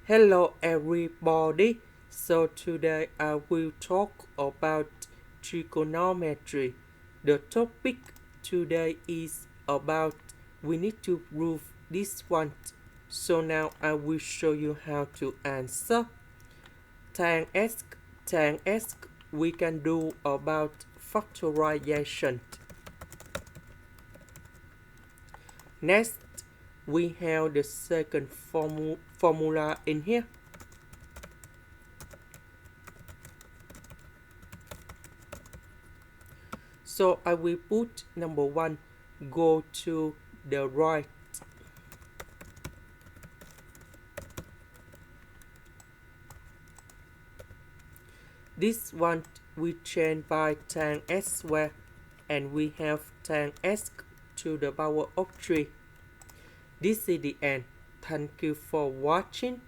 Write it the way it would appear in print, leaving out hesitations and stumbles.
Hello everybody. So today I will talk about trigonometry. The topic today is about we need to prove this one. So now I will show you how to answer. Tan x, tan x we can do about factorization. Next, we have the second formula in here. So I will put number 1, go to the right. This one we change by tan s squared and we have tan s to the power of 3. This is the end. Thank you for watching.